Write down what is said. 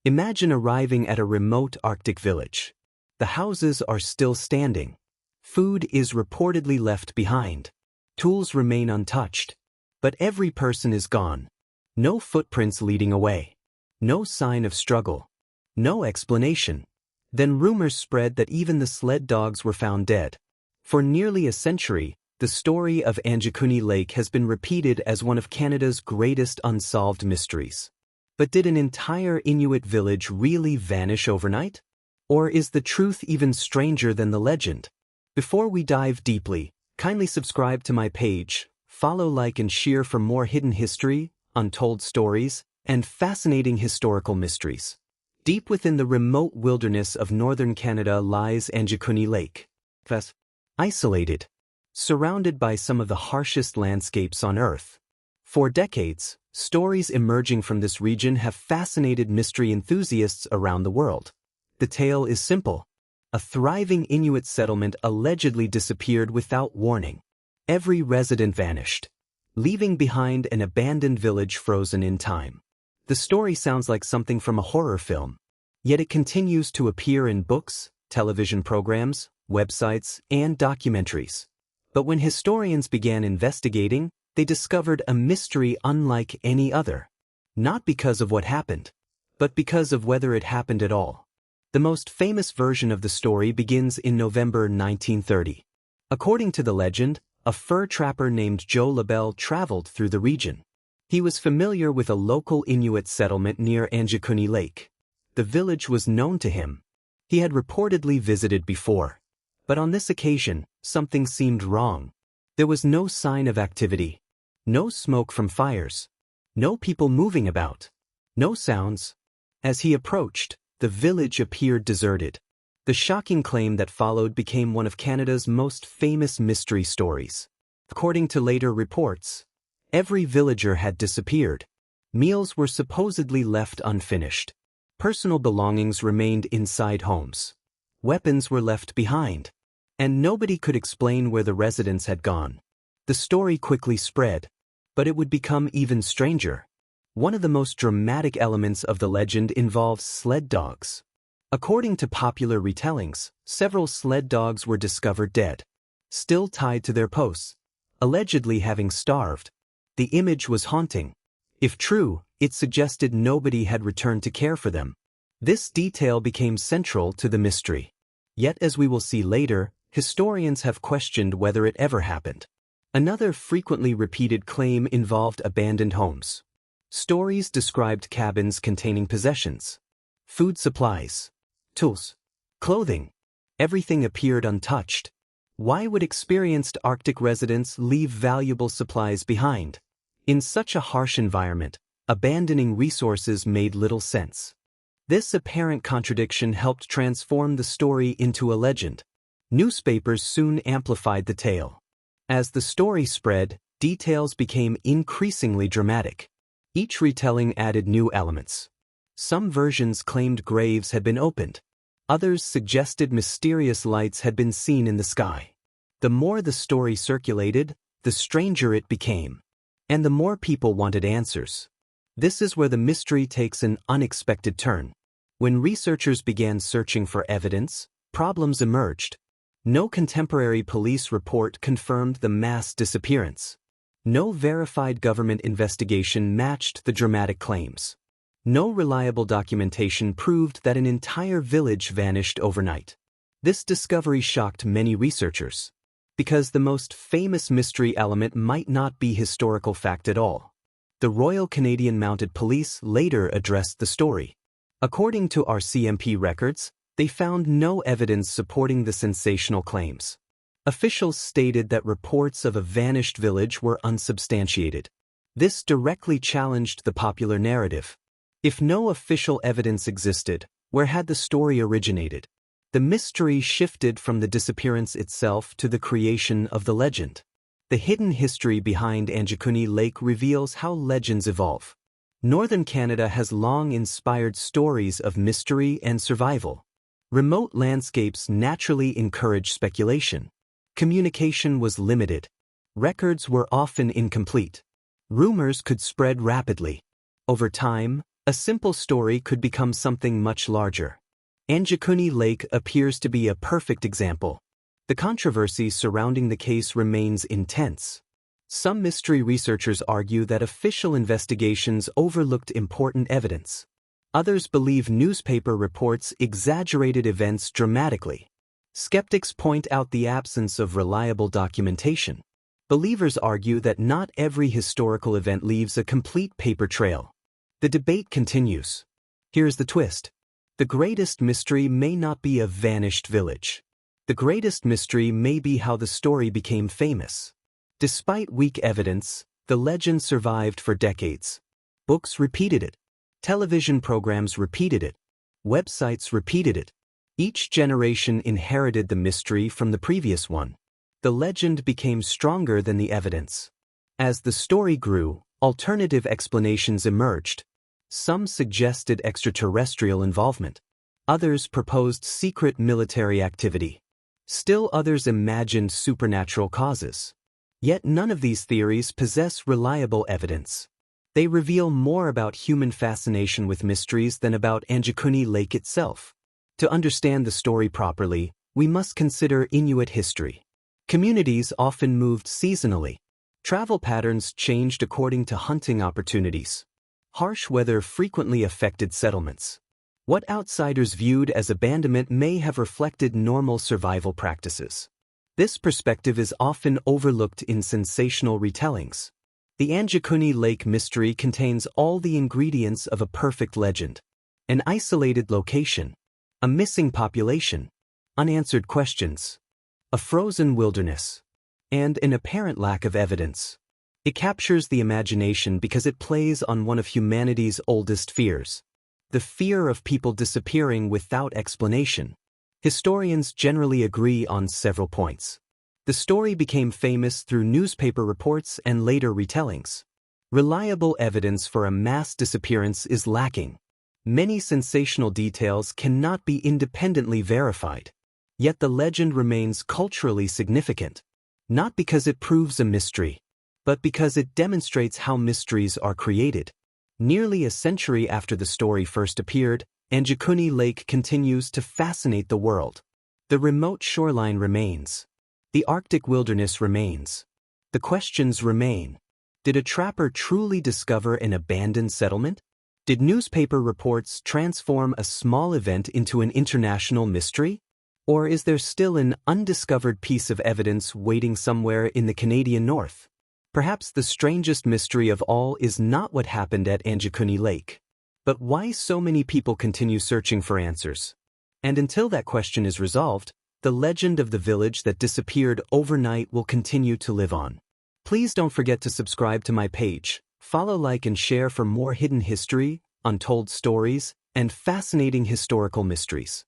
Imagine arriving at a remote Arctic village. The houses are still standing. Food is reportedly left behind. Tools remain untouched. But every person is gone. No footprints leading away. No sign of struggle. No explanation. Then rumors spread that even the sled dogs were found dead. For nearly a century, the story of Anjikuni Lake has been repeated as one of Canada's greatest unsolved mysteries. But did an entire Inuit village really vanish overnight? Or is the truth even stranger than the legend? Before we dive deeply, kindly subscribe to my page, follow, like, and share for more hidden history, untold stories, and fascinating historical mysteries. Deep within the remote wilderness of northern Canada lies Anjikuni Lake. Isolated, surrounded by some of the harshest landscapes on Earth. For decades, stories emerging from this region have fascinated mystery enthusiasts around the world. The tale is simple. A thriving Inuit settlement allegedly disappeared without warning. Every resident vanished, leaving behind an abandoned village frozen in time. The story sounds like something from a horror film, yet it continues to appear in books, television programs, websites, and documentaries. But when historians began investigating, they discovered a mystery unlike any other. Not because of what happened, but because of whether it happened at all. The most famous version of the story begins in November 1930. According to the legend, a fur trapper named Joe LaBelle traveled through the region. He was familiar with a local Inuit settlement near Anjikuni Lake. The village was known to him. He had reportedly visited before. But on this occasion, something seemed wrong. There was no sign of activity. No smoke from fires. No people moving about. No sounds. As he approached, the village appeared deserted. The shocking claim that followed became one of Canada's most famous mystery stories. According to later reports, every villager had disappeared. Meals were supposedly left unfinished. Personal belongings remained inside homes. Weapons were left behind. And nobody could explain where the residents had gone. The story quickly spread, but it would become even stranger. One of the most dramatic elements of the legend involves sled dogs. According to popular retellings, several sled dogs were discovered dead, still tied to their posts, allegedly having starved. The image was haunting. If true, it suggested nobody had returned to care for them. This detail became central to the mystery. Yet, as we will see later, historians have questioned whether it ever happened. Another frequently repeated claim involved abandoned homes. Stories described cabins containing possessions, food supplies, tools, clothing. Everything appeared untouched. Why would experienced Arctic residents leave valuable supplies behind? In such a harsh environment, abandoning resources made little sense. This apparent contradiction helped transform the story into a legend. Newspapers soon amplified the tale. As the story spread, details became increasingly dramatic. Each retelling added new elements. Some versions claimed graves had been opened. Others suggested mysterious lights had been seen in the sky. The more the story circulated, the stranger it became. And the more people wanted answers. This is where the mystery takes an unexpected turn. When researchers began searching for evidence, problems emerged. No contemporary police report confirmed the mass disappearance. No verified government investigation matched the dramatic claims. No reliable documentation proved that an entire village vanished overnight. This discovery shocked many researchers, because the most famous mystery element might not be historical fact at all. The Royal Canadian Mounted Police later addressed the story. According to RCMP records, they found no evidence supporting the sensational claims. Officials stated that reports of a vanished village were unsubstantiated. This directly challenged the popular narrative. If no official evidence existed, where had the story originated? The mystery shifted from the disappearance itself to the creation of the legend. The hidden history behind Anjikuni Lake reveals how legends evolve. Northern Canada has long inspired stories of mystery and survival. Remote landscapes naturally encourage speculation. Communication was limited. Records were often incomplete. Rumors could spread rapidly. Over time, A simple story could become something much larger. Anjikuni Lake appears to be a perfect example. The controversy surrounding the case remains intense. Some mystery researchers argue that official investigations overlooked important evidence. Others believe newspaper reports exaggerated events dramatically. Skeptics point out the absence of reliable documentation. Believers argue that not every historical event leaves a complete paper trail. The debate continues. Here's the twist. The greatest mystery may not be a vanished village. The greatest mystery may be how the story became famous. Despite weak evidence, the legend survived for decades. Books repeated it. Television programs repeated it. Websites repeated it. Each generation inherited the mystery from the previous one. The legend became stronger than the evidence. As the story grew, alternative explanations emerged. Some suggested extraterrestrial involvement. Others proposed secret military activity. Still others imagined supernatural causes. Yet none of these theories possess reliable evidence. They reveal more about human fascination with mysteries than about Anjikuni Lake itself. To understand the story properly, we must consider Inuit history. Communities often moved seasonally. Travel patterns changed according to hunting opportunities. Harsh weather frequently affected settlements. What outsiders viewed as abandonment may have reflected normal survival practices. This perspective is often overlooked in sensational retellings. The Anjikuni Lake mystery contains all the ingredients of a perfect legend. An isolated location. A missing population. Unanswered questions. A frozen wilderness. And an apparent lack of evidence. It captures the imagination because it plays on one of humanity's oldest fears. The fear of people disappearing without explanation. Historians generally agree on several points. The story became famous through newspaper reports and later retellings. Reliable evidence for a mass disappearance is lacking. Many sensational details cannot be independently verified. Yet the legend remains culturally significant. Not because it proves a mystery, but because it demonstrates how mysteries are created. Nearly a century after the story first appeared, Anjikuni Lake continues to fascinate the world. The remote shoreline remains. The Arctic wilderness remains. The questions remain. Did a trapper truly discover an abandoned settlement? Did newspaper reports transform a small event into an international mystery? Or is there still an undiscovered piece of evidence waiting somewhere in the Canadian North? Perhaps the strangest mystery of all is not what happened at Anjikuni Lake, but why so many people continue searching for answers. And until that question is resolved, the legend of the village that disappeared overnight will continue to live on. Please don't forget to subscribe to my page, follow, like, and share for more hidden history, untold stories, and fascinating historical mysteries.